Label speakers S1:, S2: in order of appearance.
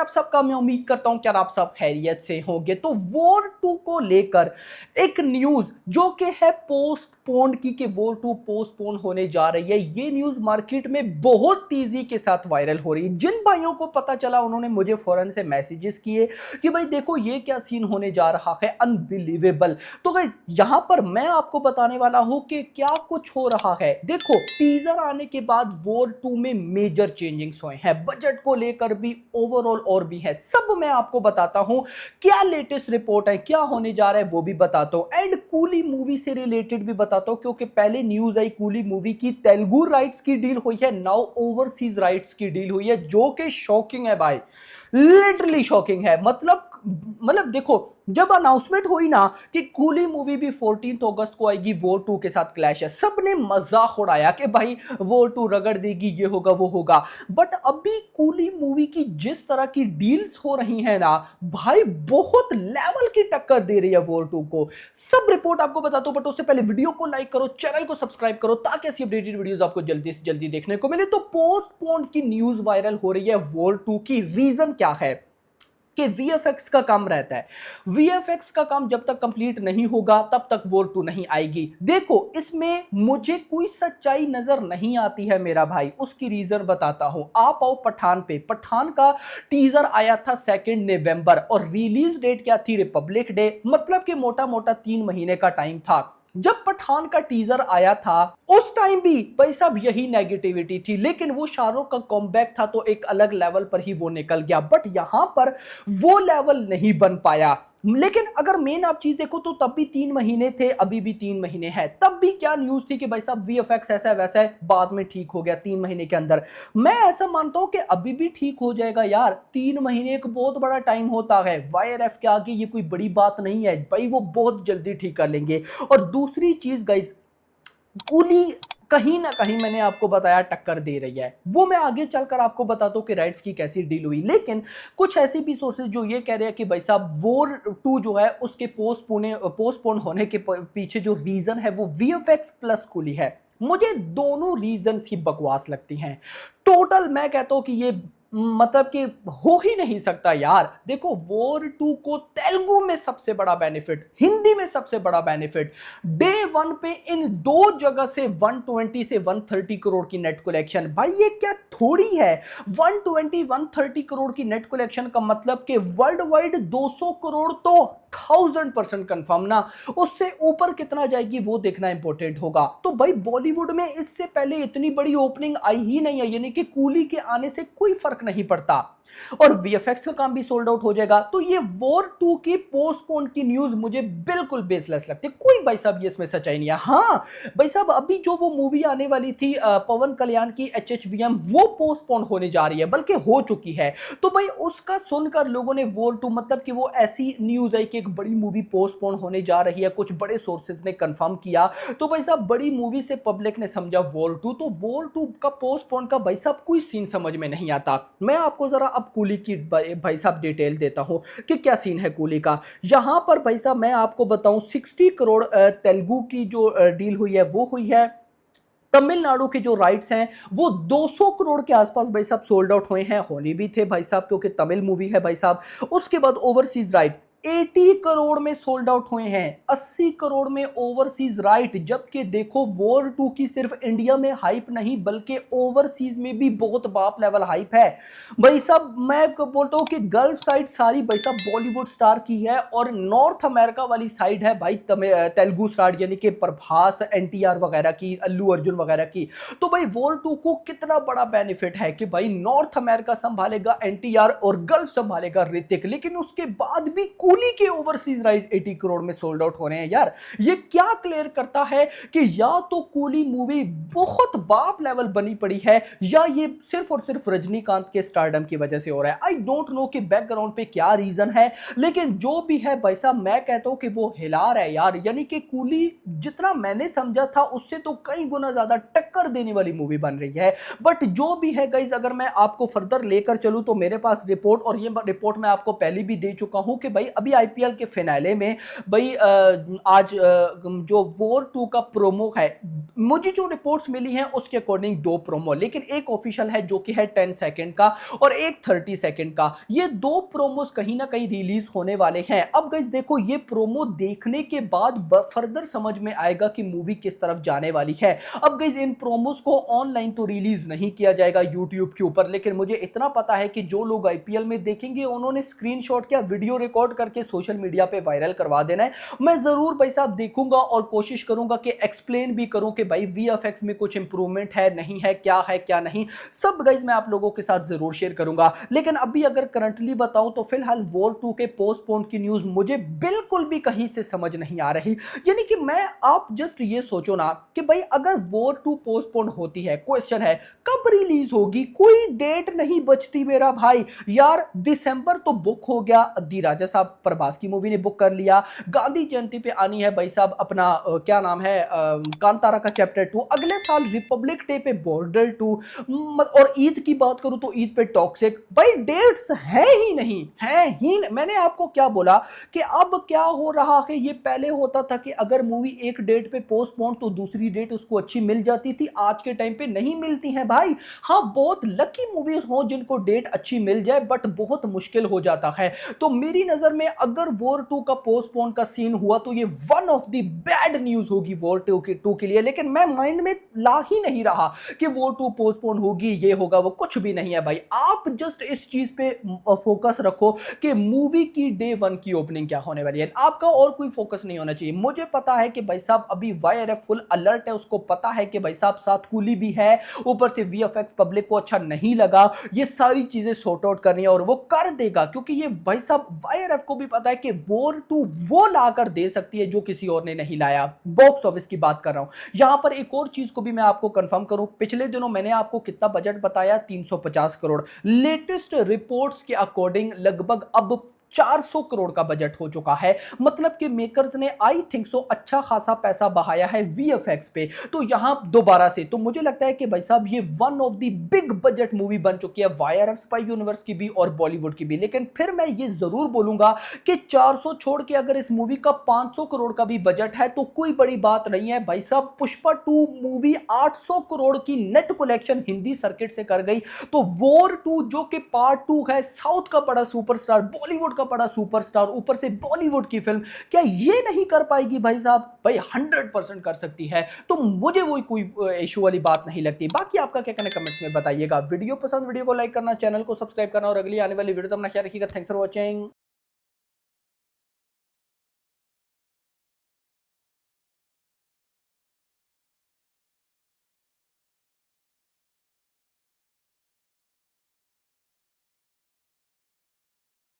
S1: आप सबका मैं उम्मीद करता हूं कि आप सब खैरियत से होंगे। तो वॉर 2 को लेकर एक न्यूज जो कि है पोस्टपोन की कि वॉर 2 पोस्टपोन होने जा रही है। ये न्यूज मार्केट में बहुत तेजी के साथ वायरल हो रही है। जिन भाइयों को पता चला उन्होंने मुझे फौरन से मैसेजेस किए कि भाई देखो ये क्या सीन होने जा रहा है, अनबिलीवेबल। तो गाइस यहां पर मैं आपको बताने वाला हूं कि क्या कुछ हो रहा है। देखो टीजर आने के बाद वॉर 2 में मेजर चेंजिंग्स हुए हैं, बजट को लेकर भी, ओवरऑल और भी है, सब मैं आपको बताता हूं। क्या लेटेस्ट रिपोर्ट है, क्या होने जा रहा है वो भी बताता हूं, एंड कूली मूवी से रिलेटेड भी बताता हूं क्योंकि पहले न्यूज आई कूली मूवी की तेलुगु राइट्स की डील हुई है, नाउ ओवरसीज राइट्स की डील हुई है, जो कि शॉकिंग है भाई, लिटरली शॉकिंग है। मतलब देखो जब अनाउंसमेंट हुई ना कि कूली मूवी भी 14 अगस्त को आएगी वॉर 2 के साथ क्लैश है, सबने मजाक उड़ाया कि भाई वॉर 2 रगड़ देगी, ये होगा वो होगा। बट अभी कूली मूवी की जिस तरह की डील्स हो रही हैं ना भाई, बहुत लेवल की टक्कर दे रही है वॉर 2 को। सब रिपोर्ट आपको बताता हूं, बट उससे पहले वीडियो को लाइक करो, चैनल को सब्सक्राइब करो ताकि ऐसी अपडेटेड वीडियोस आपको जल्दी से जल्दी देखने को मिले। तो पोस्टपोन की न्यूज वायरल हो रही है वॉर 2 की। रीजन क्या है कि वीएफएक्स का काम रहता है, वीएफएक्स का काम जब तक कंप्लीट नहीं होगा तब तक वॉर 2 नहीं आएगी। देखो इसमें मुझे कोई सच्चाई नजर नहीं आती है मेरा भाई, उसकी रीजन बताता हूं। आप आओ पठान पे। पठान का टीजर आया था 2 नवंबर और रिलीज डेट क्या थी, रिपब्लिक डे, मतलब कि मोटा मोटा 3 महीने का टाइम था। जब पठान का टीजर आया था उस टाइम भी भाई साहब यही नेगेटिविटी थी, लेकिन वो शाहरुख का कॉमबैक था तो एक अलग लेवल पर ही वो निकल गया, बट यहां पर वो लेवल नहीं बन पाया। लेकिन अगर मेन आप चीज देखो तो तब भी 3 महीने थे, अभी भी 3 महीने हैं। तब भी क्या न्यूज थी कि भाई साहब वीएफएक्स ऐसा है वैसा है, बाद में ठीक हो गया 3 महीने के अंदर। मैं ऐसा मानता हूं कि अभी भी ठीक हो जाएगा यार, 3 महीने एक बहुत बड़ा टाइम होता है, वाईआरएफ के आगे ये कोई बड़ी बात नहीं है भाई, वो बहुत जल्दी ठीक कर लेंगे। और दूसरी चीज गाइस, कूली कहीं ना कहीं मैंने आपको बताया टक्कर दे रही है, वो मैं आगे चलकर आपको बताता हूं कि राइट्स की कैसी डील हुई। लेकिन कुछ ऐसी भी सोर्सेज जो ये कह रहे हैं कि भाई साहब वॉर 2 जो है उसके पोस्टपोन होने के पीछे जो रीजन है वो वीएफएक्स प्लस कूली है। मुझे दोनों रीजन ही बकवास लगती हैं। टोटल मैं कहता हूं कि ये मतलब कि हो ही नहीं सकता यार। देखो वॉर 2 को तेलुगु में सबसे बड़ा बेनिफिट, हिंदी में सबसे बड़ा बेनिफिट, डे 1 पे इन दो जगह से 120 से 130 करोड़ की नेट कलेक्शन। भाई ये क्या थोड़ी है, 120 130 करोड़ की नेट कलेक्शन का मतलब कि वर्ल्ड वाइड 200 करोड़ तो 1000% कंफर्म ना, उससे ऊपर कितना जाएगी वो देखना इंपॉर्टेंट होगा। तो भाई बॉलीवुड में इससे पहले इतनी बड़ी ओपनिंग आई ही नहीं है, यानी कि कूली के आने से कोई फर्क नहीं पड़ता, और वीएफएक्स का काम भी सोल्ड आउट हो जाएगा। तो ये वॉर 2 की पोस्टपोन की न्यूज मुझे बिल्कुल बेसलेस लगती है, कोई भाई साहब ये इसमें सच्चाई नहीं है। हाँ भाई साहब अभी जो वो मूवी आने वाली थी पवन कल्याण की एचएचवीएम, वो पोस्टपोन होने जा रही है, बल्कि हो चुकी है। तो भाई उसका सुनकर लोगों ने वॉर 2, मतलब कि वो ऐसी न्यूज आई कि एक बड़ी मूवी पोस्टपोन होने जा रही है, कुछ बड़े सोर्सेज ने कंफर्म किया, तो भाई साहब बड़ी मूवी से पब्लिक ने समझा वॉर 2, तो वॉर 2 का पोस्टपोन का भाई साहब कोई सीन समझ में नहीं आता। मैं आपको जरा अब कूली की भाई साहब डिटेल देता हूं कि क्या सीन है कूली का। यहां पर भाई साहब मैं आपको बताऊं 60 करोड़ तेलुगु की जो डील हुई है वो हुई है। तमिलनाडु के जो राइट्स हैं वो 200 करोड़ के आसपास भाई साहब सोल्ड आउट हुए हैं, होने भी थे भाई साहब क्योंकि तमिल मूवी है भाई साहब। उसके बाद ओवरसीज राइट 80 करोड़ में सोल्ड आउट हुए हैं, 80 करोड़ में ओवरसीज राइट। जबकि देखो वॉर 2 की सिर्फ इंडिया में हाइप नहीं बल्कि ओवरसीज में भी बहुत बाप लेवल हाइप है भाई साहब। मैं बोलता हूं कि गल्फ साइड सारी भाई साहब बॉलीवुड स्टार की है, और नॉर्थ अमेरिका वाली साइड है भाई तेलुगु स्टार, यानी कि प्रभास, एनटीआर वगैरह की, अल्लू अर्जुन वगैरह की। तो भाई वॉर 2 को कितना बड़ा बेनिफिट है कि भाई नॉर्थ अमेरिका संभालेगा एनटीआर और गल्फ संभालेगा ऋतिक, लेकिन उसके बाद भी कूली के ओवरसीज राइट 80 करोड़ में सोल्ड आउट हो रहे हैं यार। ये क्या क्लियर करता है कि या तो कूली मूवी बहुत बाप लेवल बनी पड़ी है, या ये सिर्फ और सिर्फ रजनीकांत के स्टारडम की वजह से हो रहा है। आई डोंट नो कि बैकग्राउंड पे क्या रीजन है, लेकिन जो भी है भाई साहब मैं कहता हूं कि वो हिला रहा है यार। यानी कि कूली जितना मैंने समझा था उससे तो कई गुना ज्यादा टक्कर देने वाली मूवी बन रही है। बट जो भी है गाइस, अगर मैं आपको फर्दर लेकर चलूं तो मेरे पास रिपोर्ट, और ये रिपोर्ट मैं आपको पहले भी दे चुका हूं कि भाई अभी आईपीएल के फिनाले में भाई आज जो वॉर 2 का प्रोमो है, मुझे जो रिपोर्ट्स मिली हैं उसके अकॉर्डिंग 2 प्रोमो, लेकिन एक ऑफिशियल है जो कि है 10 सेकंड का और एक 30 सेकंड का। ये 2 प्रोमोस कहीं ना कहीं रिलीज होने वाले हैं। अब गाइस देखो, ये प्रोमो देखने के बाद फर्दर समझ में आएगा कि मूवी किस तरफ जाने वाली है। अब गाइस इन प्रोमोस को ऑनलाइन तो रिलीज नहीं किया जाएगा यूट्यूब के ऊपर, लेकिन मुझे इतना पता है कि जो लोग आईपीएल में देखेंगे उन्होंने स्क्रीनशॉट या वीडियो रिकॉर्ड करके सोशल मीडिया पे वायरल करवा देना है। मैं जरूर भाई साहब देखूंगा और कोशिश करूंगा कि एक्सप्लेन भी करूं कि भाई वीएफएक्स में कुछ इंप्रूवमेंट है नहीं है, क्या नहीं, सब गाइस मैं आप लोगों के साथ जरूर शेयर करूंगा। लेकिन अभी अगर करंटली बताऊं तो फिलहाल वॉर 2 के पोस्टपोन की न्यूज मुझे बिल्कुल भी कहीं से समझ नहीं आ रही। यानी कि मैं आप जस्ट ये सोचो ना कि भाई अगर वॉर 2 पोस्टपोन होती है, क्वेश्चन है कब रिलीज होगी, कोई डेट नहीं बचती मेरा भाई। यार दिसंबर तो बुक हो गया, दी राजा साहब प्रभास की मूवी ने बुक कर लिया, गांधी जयंती पे आनी है भाई साहब अपना क्या नाम है कांतारा का चैप्टर 2, अगले साल रिपब्लिक डे पे बॉर्डर 2, और ईद की बात करूं तो ईद पे टॉक्सिक। भाई डेट्स है ही नहीं, मैंने आपको क्या बोला कि अब क्या हो रहा है, ये पहले होता था कि अगर मूवी एक डेट पे पोस्टपोन तो दूसरी डेट उसको अच्छी मिल जाती थी, आज के टाइम पे नहीं मिलती है भाई। हाँ बहुत लकी मूवीज हो जिनको डेट अच्छी मिल जाए, बट बहुत मुश्किल हो जाता है। तो मेरी नजर में अगर वॉर 2 का पोस्टपोन का सीन हुआ तो ये one of the bad news होगी वॉर 2 के लिए। लेकिन मैं माइंड में ला ही नहीं रहा कि वॉर 2 पोस्टपोन होगी, ये होगा वो, कुछ भी नहीं है भाई। आप जस्ट इस चीज पे फोकस रखो कि मूवी की डे 1 की ओपनिंग क्या होने वाली है, आपका और कोई फोकस नहीं होना चाहिए। मुझे पता है कि भाई साहब अभी वाईआरएफ फुल अलर्ट है, उसको पता है कि भाई साहब साथ कूली भी है, ऊपर से वीएफएक्स पब्लिक को अच्छा नहीं लगा, ये सारी चीजें सॉर्ट आउट करनी है और वो कर देगा, क्योंकि ये भाई साहब वाईआरएफ को भी पता है कि वॉर 2 वो लाकर दे सकती है जो किसी और ने नहीं लाया। बॉक्स ऑफिस की बात कर रहा हूं। यहां पर एक और चीज को भी मैं आपको कंफर्म करूं, पिछले दिनों मैंने आपको कितना बजट बताया, 350 करोड़। लेटेस्ट रिपोर्ट्स के अकॉर्डिंग लगभग अब 400 करोड़ का बजट हो चुका है। मतलब कि मेकर्स ने आई थिंक सो अच्छा खासा पैसा बहाया है वीएफएक्स पे। तो यहां दोबारा से तो मुझे लगता है कि भाई साहब ये one of the big budget movie बन चुकी है, वाईआरएफ स्पाई यूनिवर्स की भी और बॉलीवुड की भी। लेकिन फिर मैं ये जरूर बोलूंगा कि 400 छोड़ के अगर इस मूवी का 500 करोड़ का भी बजट है तो कोई बड़ी बात नहीं है भाई साहब। पुष्पा 2 मूवी 800 करोड़ की नेट कलेक्शन हिंदी सर्किट से कर गई, तो वॉर 2 जो कि पार्ट 2 है, साउथ का बड़ा सुपरस्टार, बॉलीवुड का बड़ा सुपरस्टार, ऊपर से बॉलीवुड की फिल्म, क्या ये नहीं कर पाएगी भाई साहब? भाई 100% कर सकती है। तो मुझे वो कोई इशू वाली बात नहीं लगती। बाकी आपका क्या कहना कमेंट्स में बताइएगा। वीडियो पसंद, वीडियो को लाइक करना, चैनल को सब्सक्राइब करना और अगली आने वाली वीडियो तो अपना ख्याल रखिएगा। Thanks for watching.